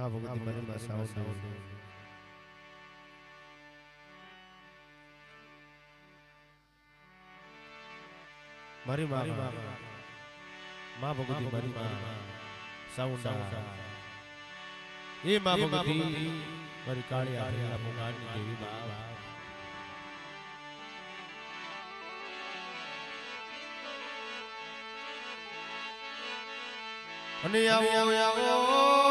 માં ભગવતી મારી માં સાઉન્ડ મારી માં ભગવતી મારી માં સાઉન્ડ એ માં ભગવતી મારી કાળી આંખના ભગવાનની દેવી માં અને આવો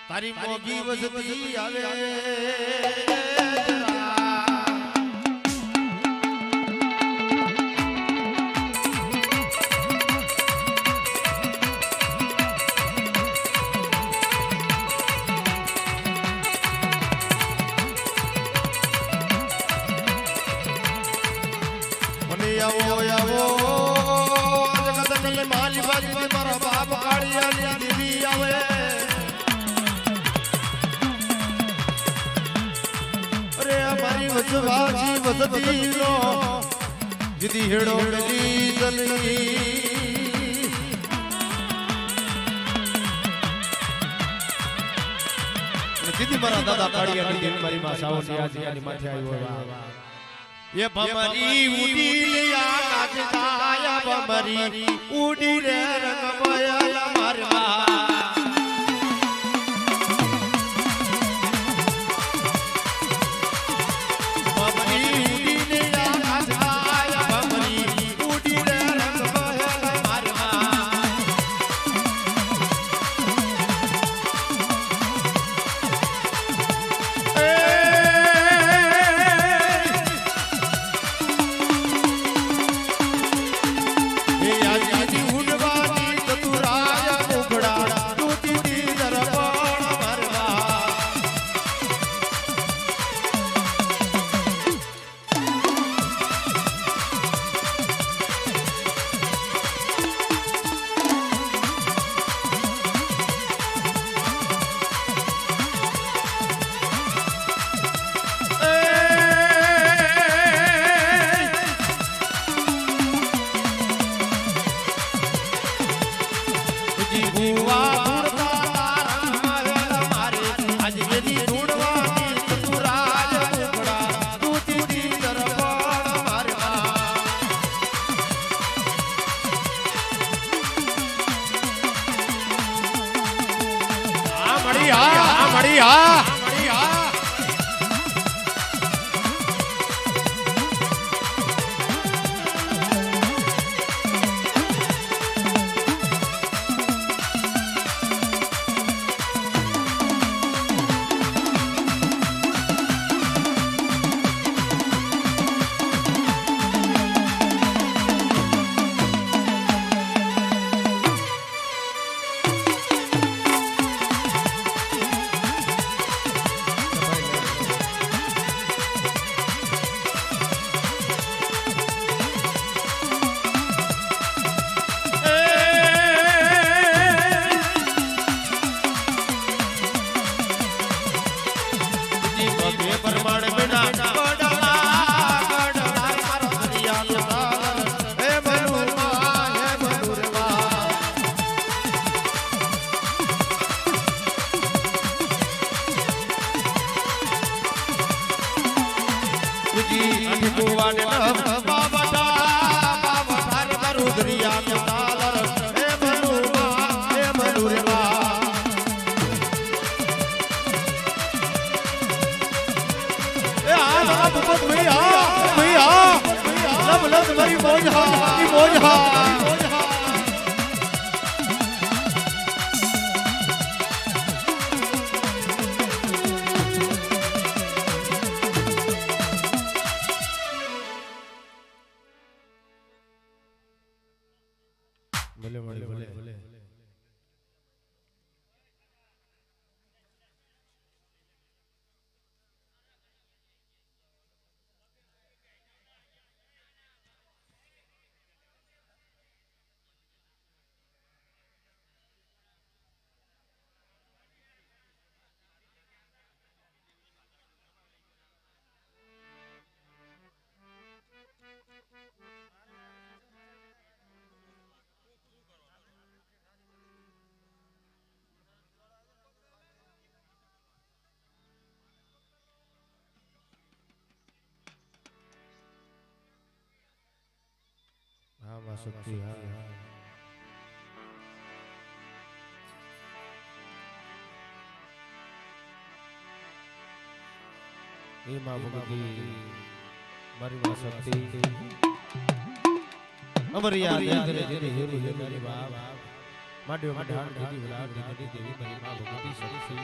તારી મોગી વસતી આવે માલી બાજી મારા બાપ કાળિયા દીદી આવે મારી વસવાજી વસતી નો જીદી હેડો મેલી દલની જીદી મારા દાદા કાળિયા ની મારી માં સાવલી આજી માથે આવ્યો ये भमरी उड़ी लिया नाचता या भमरी उड़ी रे रंग बया मारवा भमरी उड़ी लिया नाचता या भमरी उड़ी रे रंग बया मारवा માં શક્તિ હા એ માં ભગતી મારી માં શક્તિ અમારી યાદ ધરે ધરે હેરી હેરી બાપ માડ્યો મઢાણ દીદી વલાડ દીદી દેવી મારી માં ભગતી શક્તિ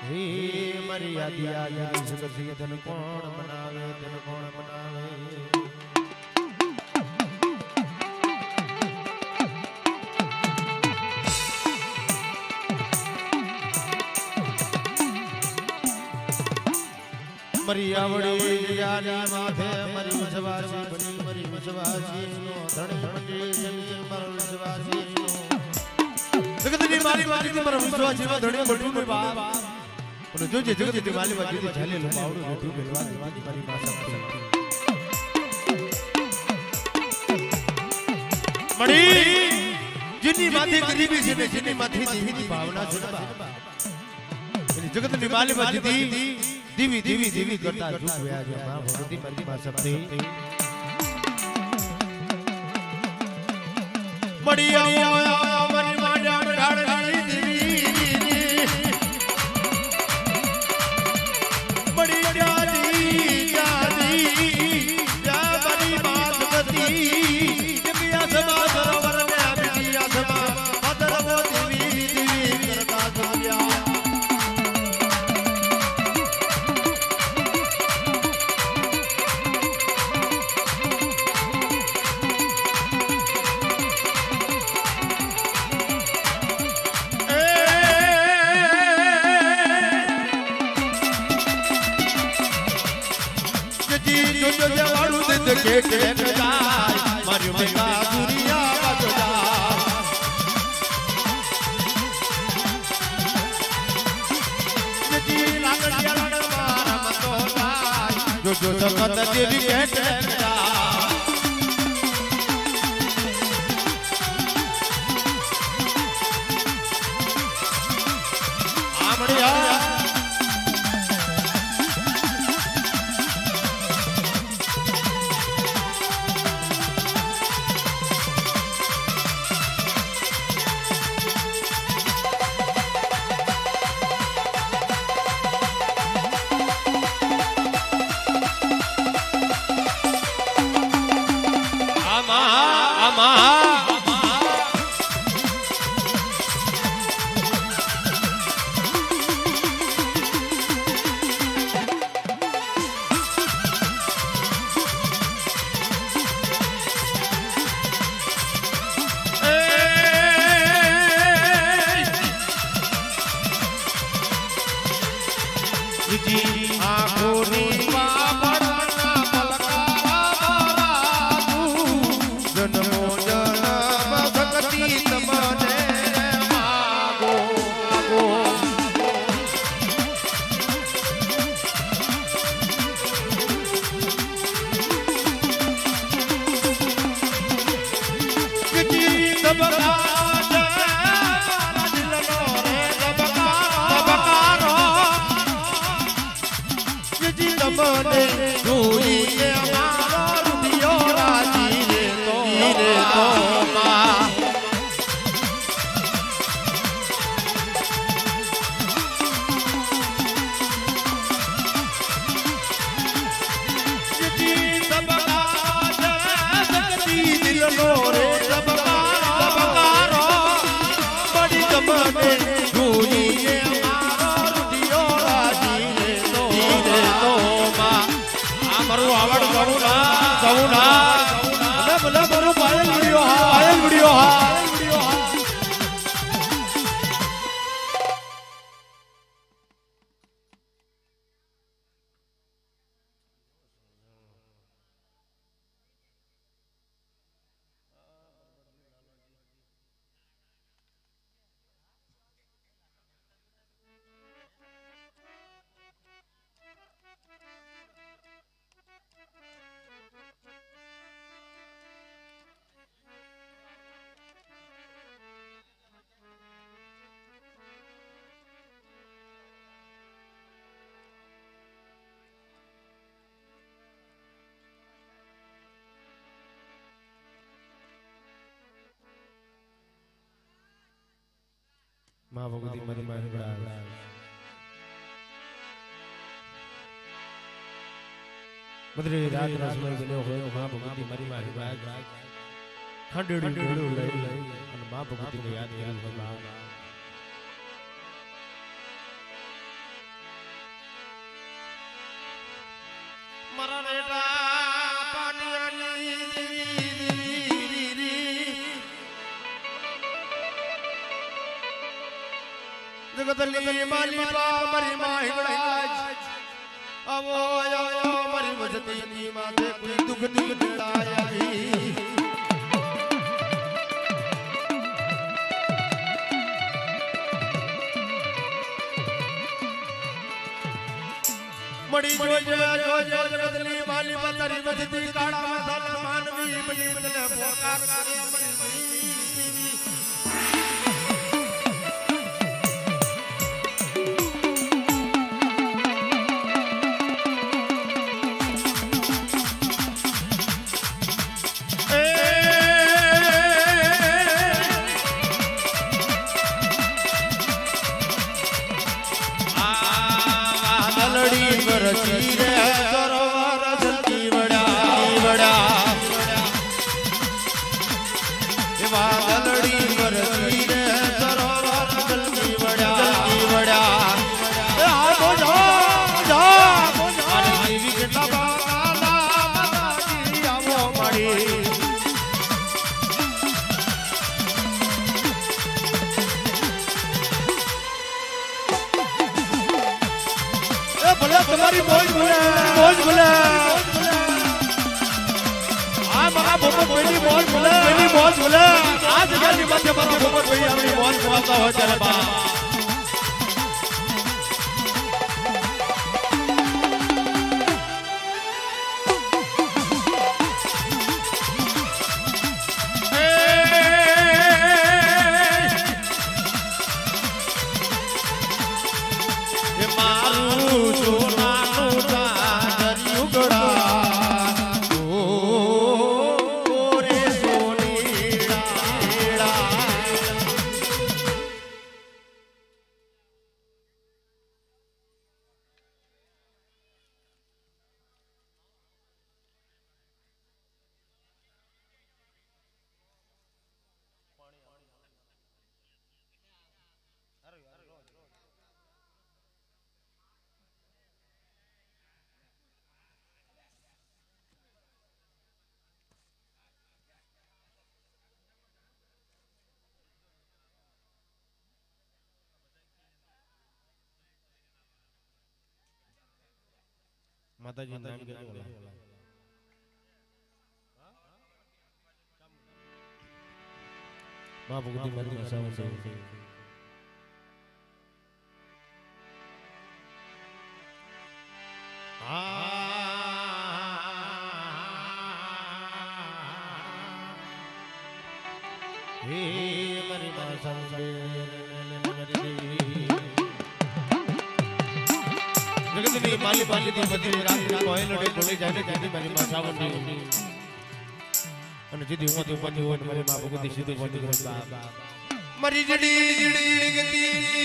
હે મારી યાદી યાદી જગત તન કોણ બનાવે તન કોણ બનાવે મરી આવડી યાદી માથે મરી વિશ્વાસી બની મરી વિશ્વાસી નો ધણી મંડી જમી મર વિશ્વાસી નો જગતની મારી મારી મર વિશ્વાસી નો ધણી મંડી બાપ અને જોજે જગતની માલી માં જીતી ચાલે લો બાવડું બેઠું બેલવા મારી માં શક્તિ મળી જીની માથે ગરીબી છે ને જીની માથે દેવીની ભાવના છે અને જગતની માલી માં જીતી દીવી દીવી દીવી કરતા સુખ વ્યા છે માં ભગવતી મારી માં શક્તિ મળી આવો મારી માડા ઢાળની દેવી મળી જાતી જાતી જા મારી માં ભગવતી જમિયા સમા સરોવર ને આમિયા સમા મદરવો દેવી દેવી કરતા સુખ્યા के जाय मारी मगा दुनिया बच जाय जी लागड़िया लड़ मार मतो जाय जो जो जगत तेरी के जाय आमड़िया માં ભગવતી મારી માં હિંગળા મધરી રાત રસમય બન્યો હોય માં ભગવતી મારી માં હિંગળા ખંડેડી ડોળું લઈ અને માં ભગવતીને યાદ કર્યું ભલા મારા બેટા પાટિયાની જગતલી માલી બા મારી માં હિંગળા આવો આયો મારી વજતીની માથે કોઈ દુઃખ નીકળાયા મડી જોજો જગતલી માલી બતારી વજતી કાળા મસાલા માનવી બની બદલે પોકાર કરે મડી તમારી મોજ ભૂલે આ મારા ભોપત ભાઈની મોજ ભૂલે આ જગ્યાની મધ્ય ભોપત ભાઈ આપણી મોજ ભૂલતા હોય ત્યારે બા માતાજી નામ કેજો માં ભગવતી મારી ભાષામાં છે હે મારી ભાષામાં છે જગતની માલી પાલી થી બધી રાત્રિ કોઈ લડે બોલી જાય ને જેની મારી માં સાવંડી અને જીધી હું તો પતિ હોય મારી માં ભગવતી સીધી પતિ કરે મારી જડી ગતી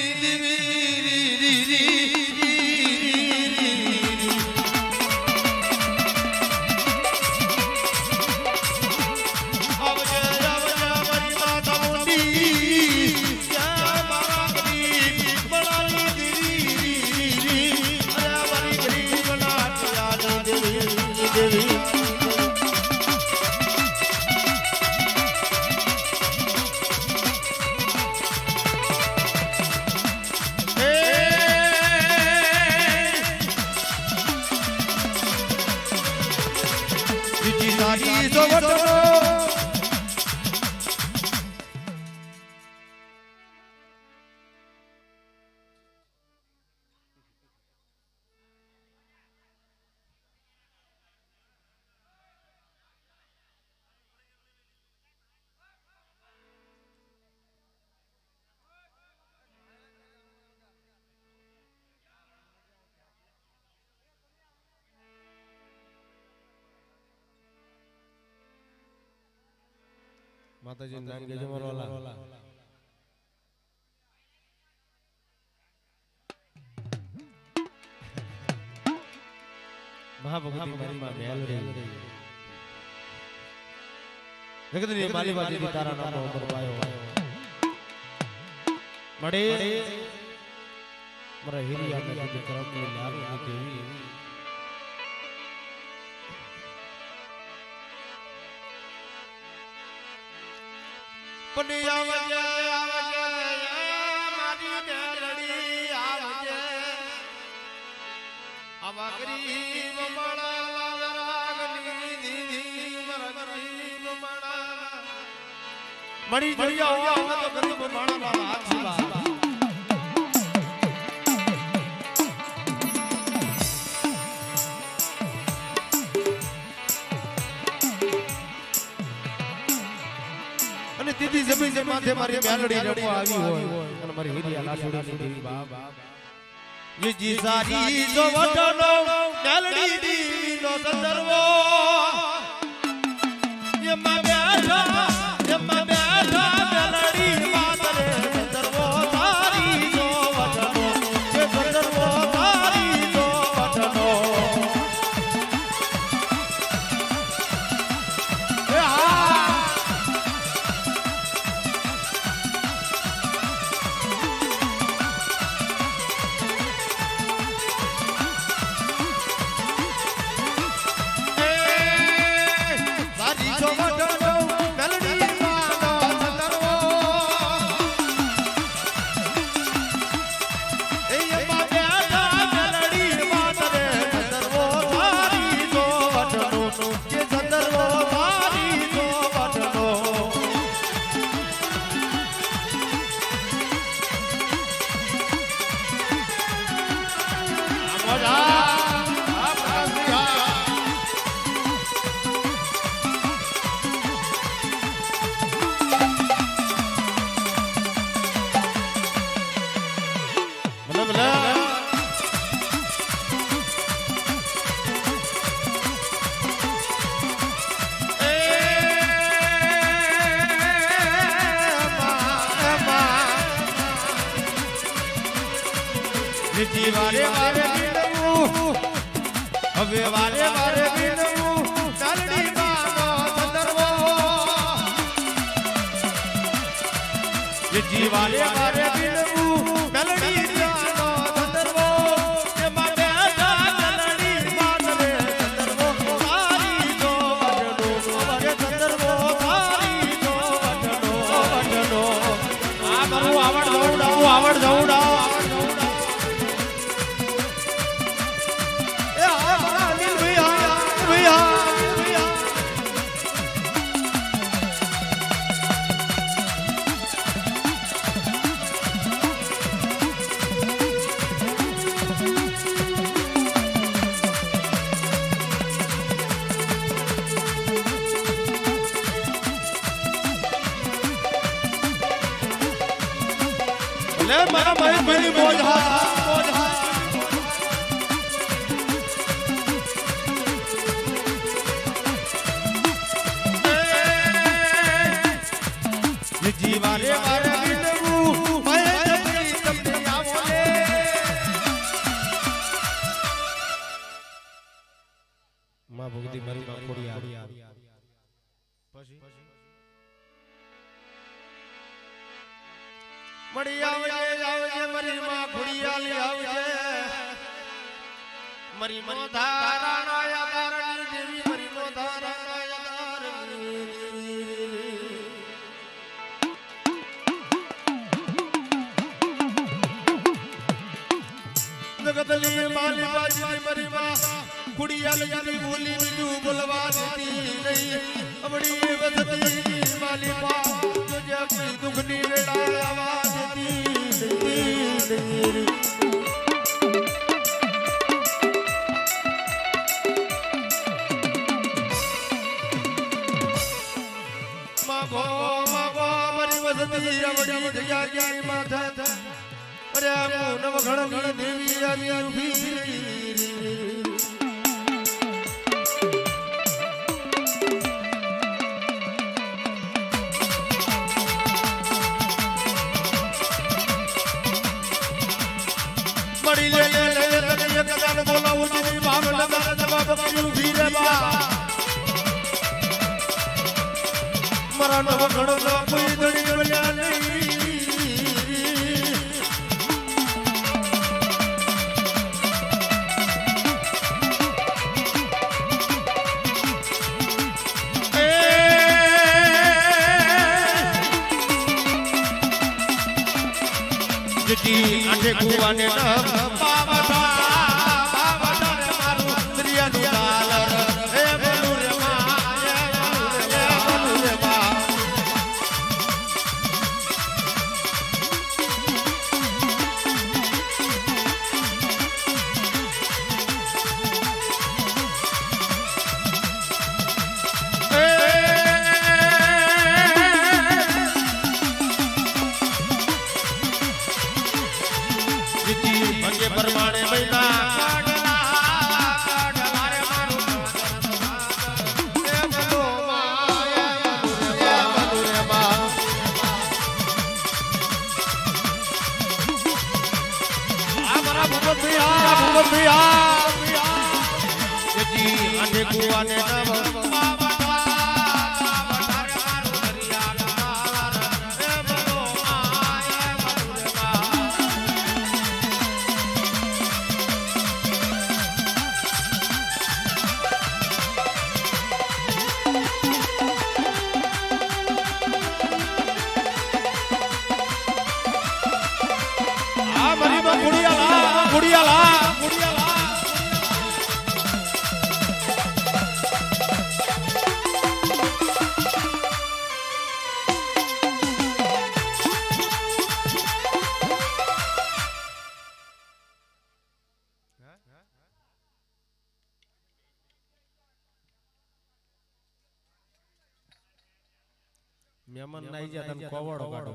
માતાજી નામ કેજો મારો વાલા મહાભગવતી મારી માં મેલડી જગતની માલી બાજી તારા નામનો અમર પાયો મળે મારા હિરિયા ને જે કરમની લાવી દેવી પની આવજે મારી મેલડી આવજે આવા ગરીબ માણા રાગની દીદી મારા ગરીબ માણા મળી જોઈ આવો તો ગરીબ માણા હાથ જીવા અને દીદી જમીન જે માથે મારી મેલડી રડવા આવી હોય અને મારી હિરિયા લાસુડી દેવી બાપ ये जी सारी जो वटनो मेलडी देवी नो संदर्भो ये मैं बैठा मेलडी बात रे संदर्भो सारी जो वटनो ये संदर्भो सारी जो वटनो ए हा वारे वारे बिनऊ હવે વારે વારે બિનવું ચાલડી માનો સંદર્ભો જી વારે વારે બિનવું મેલડી માનો સંદર્ભો કે માટે ચાલડી માનો સંદર્ભો સારી જો વડનો વરે સંદર્ભો સારી જો વડનો આ મારું આવડ દઉડા મારા ભાઈ ભાઈ મોજા જીવારે વારે બિનવું ભાઈ જબરી તમને આવો લે માં ભગતી મારી માં ખોડી આવી પછી મળી આવજે મારી માં ખોડિયાલી આવજે મારી મો ધારાણા યાદારણી દેવી મારી મો ધારાણા યાદારણી જગતલી માલી બાજી મારી માં ખોડિયાલી બોલી બીજું બોલવા દેતી નહીં અબડી વસતી માલી પા तुझे कोई दुख नहीं बेड़ा आवाज दी मागो मागो मरी वसती अवड़ी जया की माथा अरे नव घड़ी देवी आरी उभी ले ले ले ले ले कदान बोला उसी भाग लगा दबा બકરી ઉભી રે બા મારા નવ ઘણો ના કોઈ દણી મળ્યા નહીં આઠે કુવાને બાબા બાબા મારું દરિયાનું ડાલર હે બોલું રે બોલું રે બા પરમાણે મહિના અને કુવાને મહેમાન નાઈ જા તને કોવડો કાઢો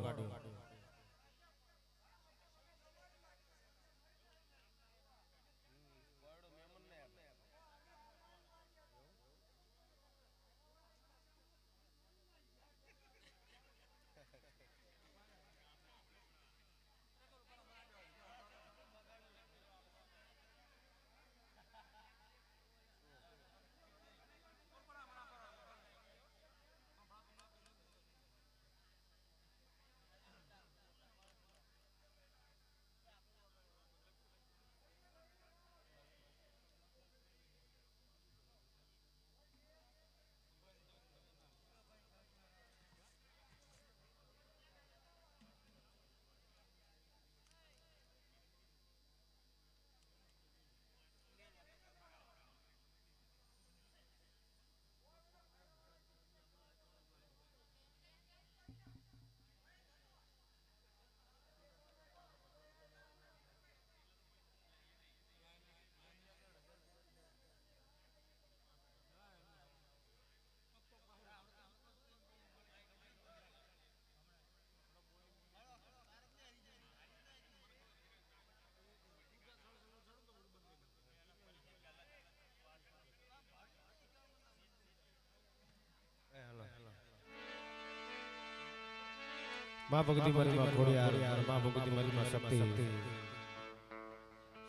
मां भगती मरी मां खोड़ियार मां भगती मरी मां शक्ति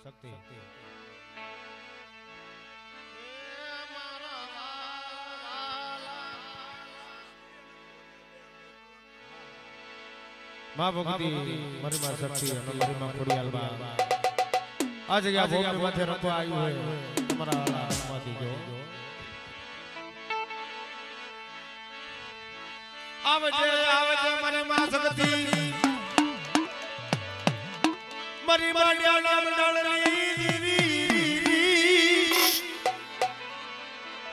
शक्ति मां भगती मरी मां शक्ति અને મરી માં ખોડિયાલ બા આ જગ્યા ભોગ માથે રખવા આવ્યું હોય તમારા માંથી જો आवजे आवजे मरी मां शक्ति मरी मां नाम डालनी दीदी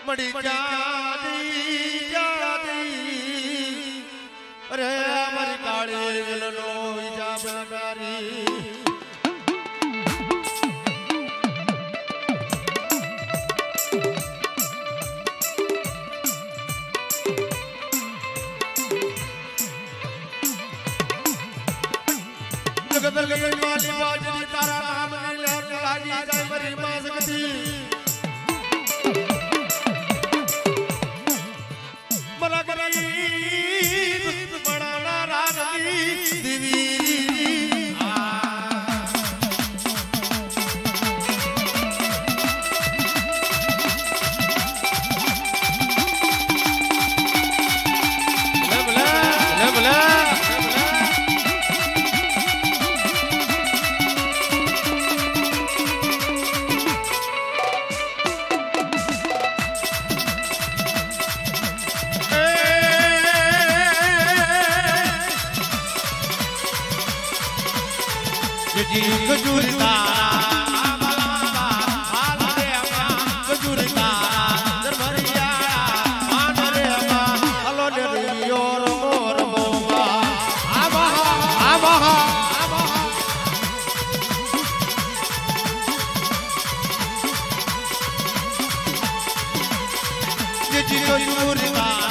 मड़ी जादी जादी अरे मरी काली विलनो हिजाब लगारी जगत गई वाली बाजरी तारा नाम ने लहर लागी जाए मरी मां शक्ति मरा गई बड़ा नाराजी दीदी ખજૂર તારા હાલ રે ખજૂર તારા દરબરિયા માન રે હલો ને રિયો રમો રમો આવા ખજૂર તારા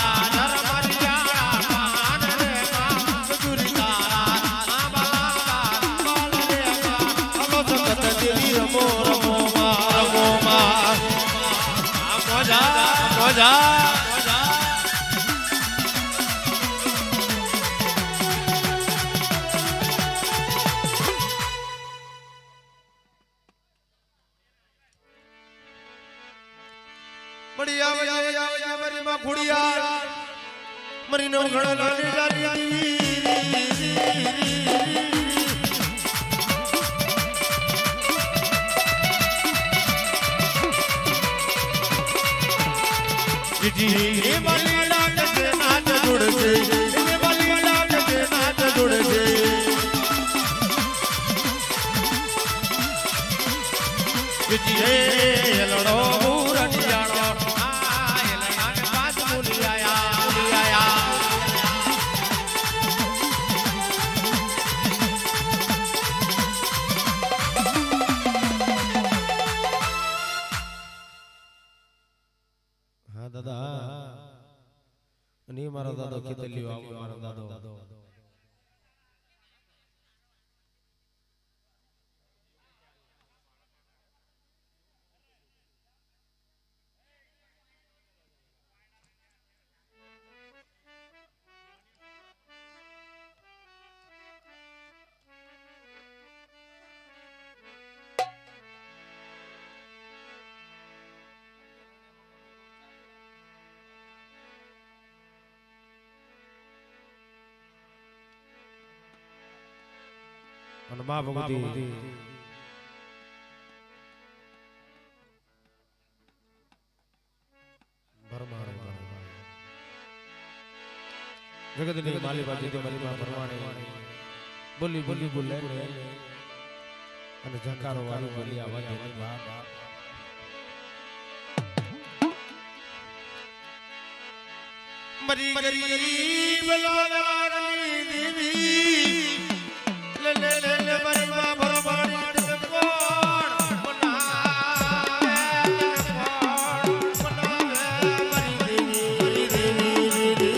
મરી નો ઘણા जी वाली लाट से नाच जुड़ से वाली लाट से नाच जुड़ से जी लड़ो रटियाड़ो आए लड़ान पास मुलिया દાદા અને મારો દાદો ખેતલી આવો મારો દાદો અને મા ભગવતી જગતની માલી બાજી તે મારી માં ભરવાણી બોલી બોલી બોલે અને જંકારો વાળી બોલી આવાજ દેની બાપ મરી ગરીબ લાલાની દેવી લે લે લે લે મારી માં ભરવાણી તે કોણ બનાવે મારી દેવી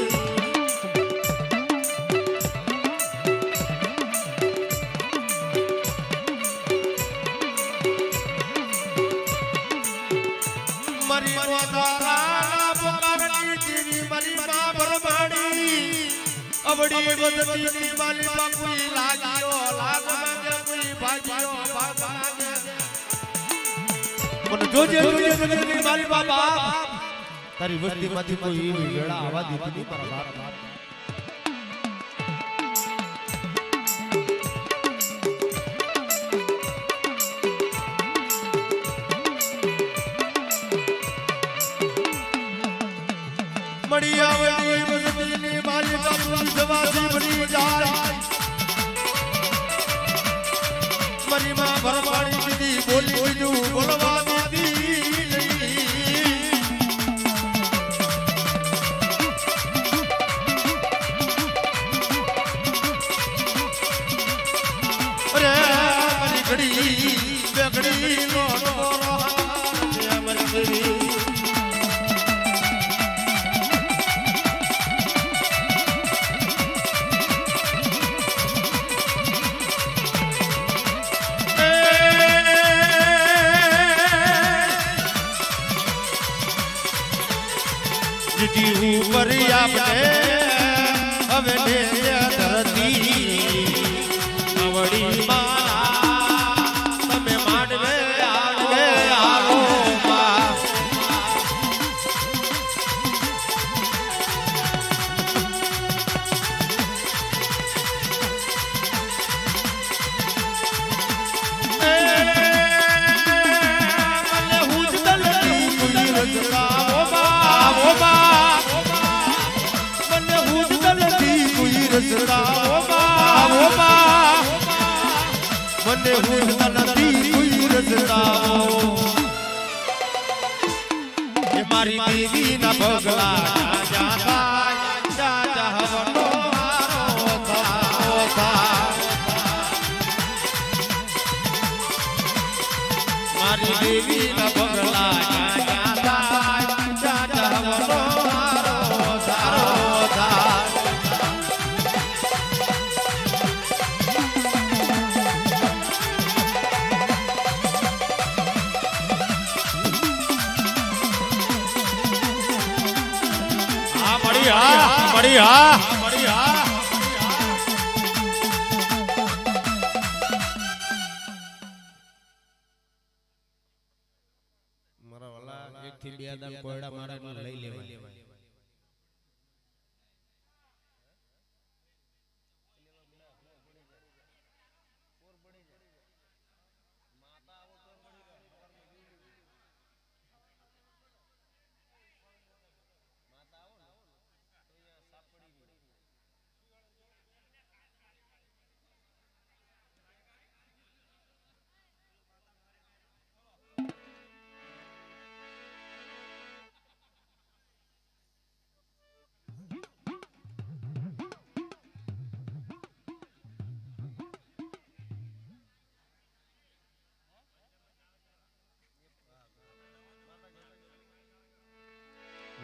મારી વાદારા પુકારણી દેવી મારી માં ભરવાણી અવડી બદતીની માલી બાપુઈ લાગ્યો લાગ માંગે કોઈ ભાગ્યો ભાગ માંગે મને જોજે જોજે બદતીની માલી બાપા તારી વસ્તીમાંથી કોઈ એવી વેળા આવા દીધી મારા બાપ મળી આવડી બદતીની માલી બાપુઈ જવાજી બની જાય મારી માં ભરવાણી દીદી બોલી બીજું બોલવા દીધી અરે મારી ઘડી બેગડી નો ડોરો મારી જીતી ઉપર આપણે હવે ધરતી નવડી માં તમે માંડવે આવે આવો માં મને હું જ દલતી કોઈ રજતા ઓ બા મને ભૂલતા નથી કોઈ રસ્તાઓ એ મારી દેવી ના પગલા જા જા જા હવનો હારો થા મારી દેવી ના પગલા જા જા જા હવનો હારો થા बढ़िया मारा वाला एक थी बिया दान कोयड़ा मारे ने लई लेवा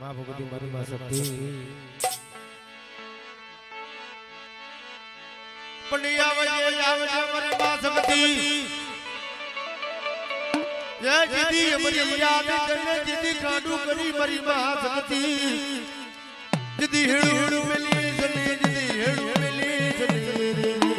मां भगवती मारी मां शक्ति पंडिया वजे मारी मां शक्ति ये जिदी हमारी याद करने जिदी कांडू करी मारी मां शक्ति जिदी हेड़ू मिली जनी जिदी हेड़ू मिली जनी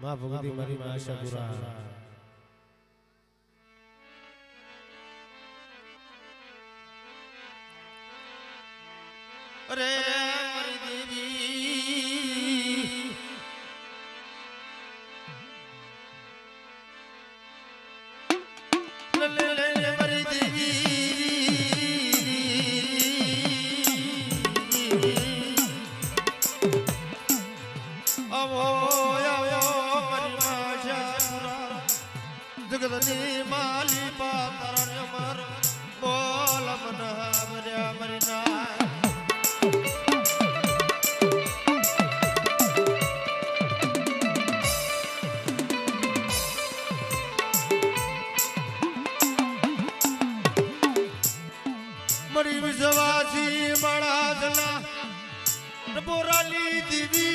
मां भगवती मारी मां आशापुरा अरे मारी देवी ले मारी देवी जगदनी माली पातर मर बोल मन हमरे मरना मरी विश्वासी बड़ा जला बोराली दीवी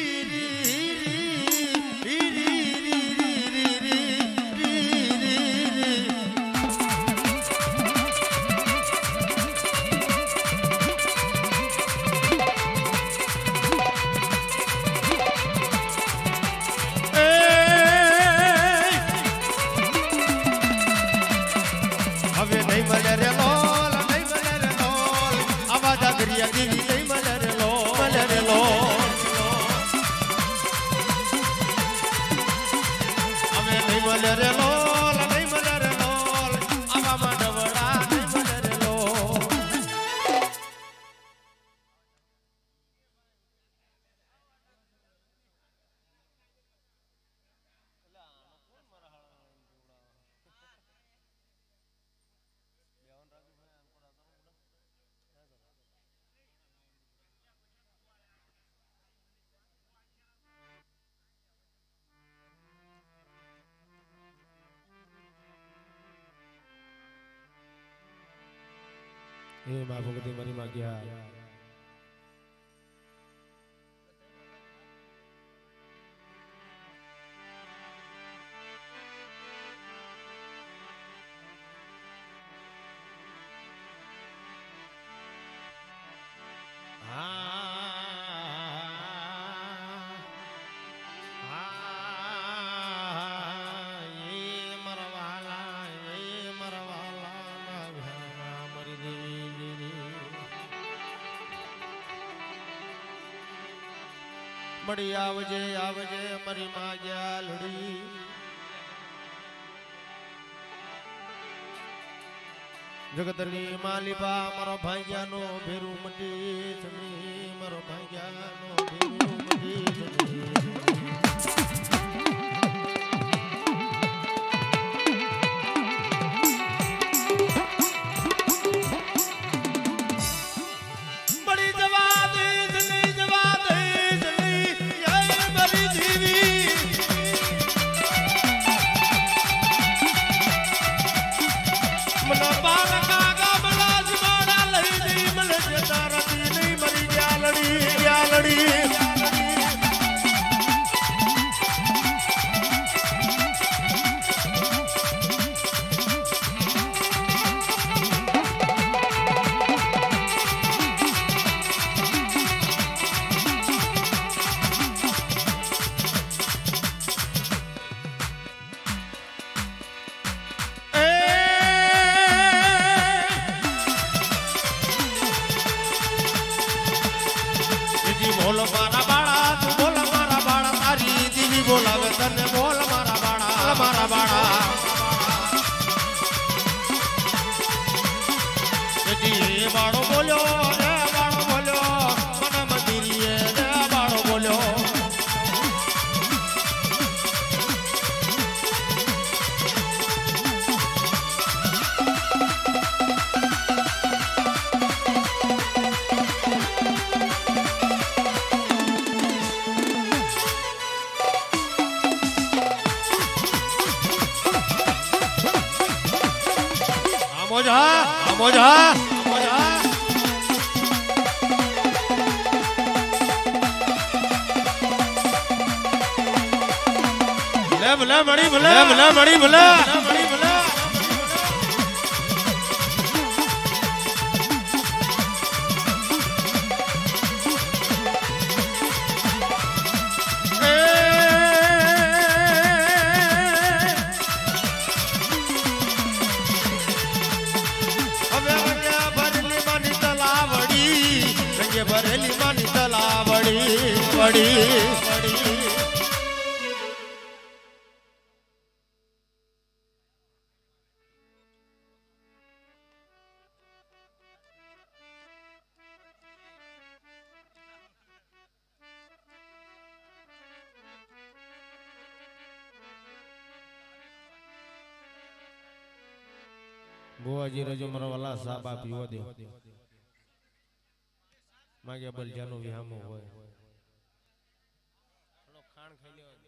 એ માં ભગવતી મારી માં ગયા મળી આવજે આવજે મારી માં ગ્યાલડી જગતની માલિબા મારો ભાગ્યાનો ભેરું મટી જમી મારો ભાગ્યાનો ભેરું મટી જમી બોલ મારા બાળા તું બોલ મારા બાળા તારી દીવી બોલાવે તને બોલ મારા બાળા મારા બાળા બાળો બોલ્યો રે બાળો બોલ્યો મને મંદિરીએ રે બાળો બોલ્યો મોજા ભલે મળી ભલે ભલે મળી ભલે ભરેલી માની તલાવડી વડી બુઆજી રજો મારા વાલા સાબા પીવો દે માગ્યા બલજાનો વિહામો હોય ખાણ ખાઈ લેવા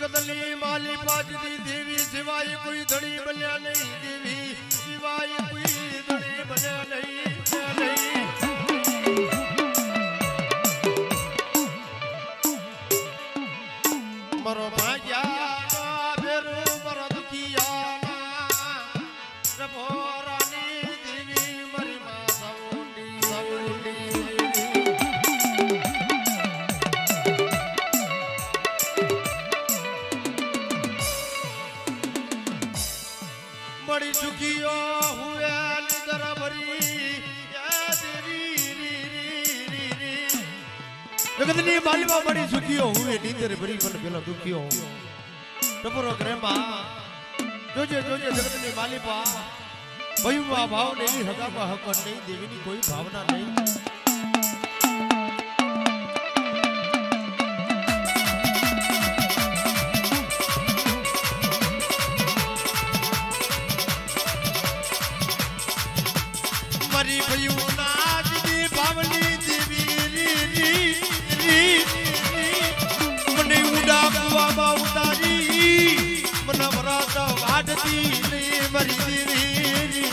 જગતની માલી પાજની દેવી સિવાય કોઈ ધણી બન્યા નહીં દેવી સિવાય કોઈ ધણી બન્યા નહીં મરો ભાગ્યા બેરો મરો દુખિયા રભોરાની દેવી મારી માં સાવુંડી સાવુંડી મળી ચુકીયો હુએ નિદર ભરી જગતની માલીમાં મળી ચુકીયો હુએ નિદર ભરી પણ પેલો દુખ્યો ટપરો ગ્રેમા જોજે જોજે જગતની માલીપા ભયુવા ભાવ નહીં હગામાં હક નહીં દેવીની કોઈ ભાવના નહીં મરી ભયું નાચની ભાવની દેવી મને ઉડા કુવામાં ઉતારી મને વરાત વાડતી નહીં મરી દેવી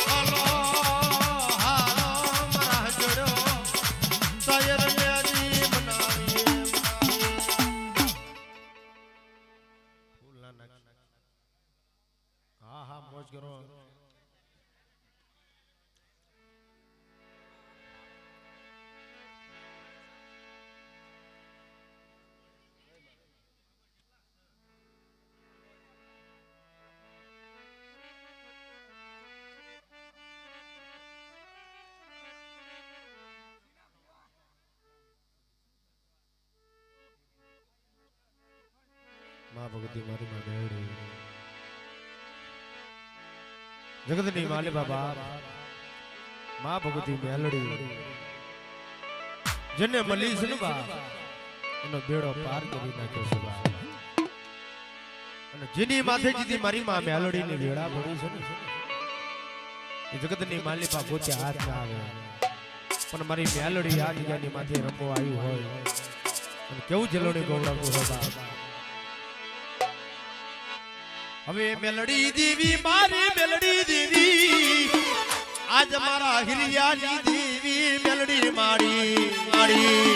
હાલો હાલો મારા જોડો સાયર મેરી બનાવી હા હા મોજ કરો માં ભગવતી મારી માં બેડી જગતની માલી બાબા માં ભગવતી મેલડી જેને મળી છે ને બા એનો બેડો પાર કરી નાખ્યો છે બા અને જેની માથે જીતી મારી માં મેલડી ની વેળા પડી છે ને એ જગતની માલી બા પોતે હાથ ના આવે પણ મારી મેલડી આ જગ્યાની માથે રમવા આવ્યું હોય અને કેવું જલોણી ગૌડાવું હોય બા હવે મેલડી દેવી મારી મેલડી દેવી આજ મારા હિરિયાની દેવી મેલડી મારી મારી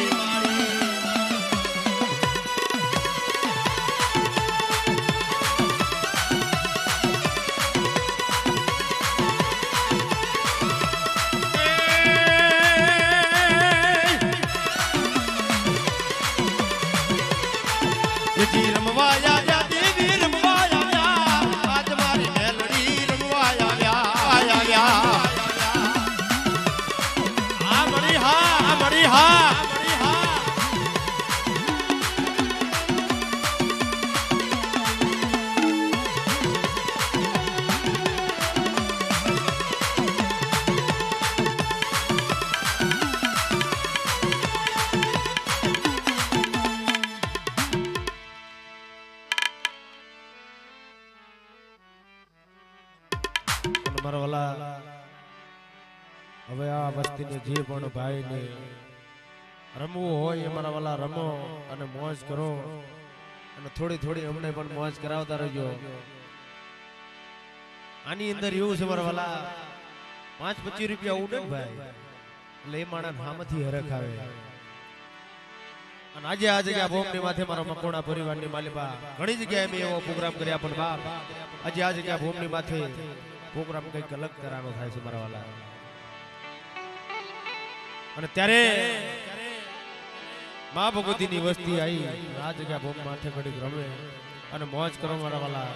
રમવાયા દેવી રમવાયા મારા વાલા હવે આ વસ્તીને જે પણ ભાઈને રમવું હોય એ મારા વાલા રમો અને મોજ કરો અને થોડી થોડી અમને પણ મોજ કરાવતા રહેજો. આની અંદર એવું છે મારા વાલા 5-25 રૂપિયા ઉડે ને ભાઈ એટલે એ માણસ હામથી હરખ આવે. અને આજે આ જગ્યા બોમ્બની માથે મારા મકોણા પરિવારની માલિકા ઘણી જગ્યાએ મેં એવો પ્રોગ્રામ કર્યા પણ બાપ આજે આ જગ્યા બોમ્બની માથે પ્રોગ્રામ કંઈક અલગ કરવાનો થાય છે મારા વાલા. અને ત્યારે મા ભગવતીની વસ્તી આવી આ જગ્યા બોમ્બ માથે ઘડીક રમે અને મોજ કરો મારા વાલા.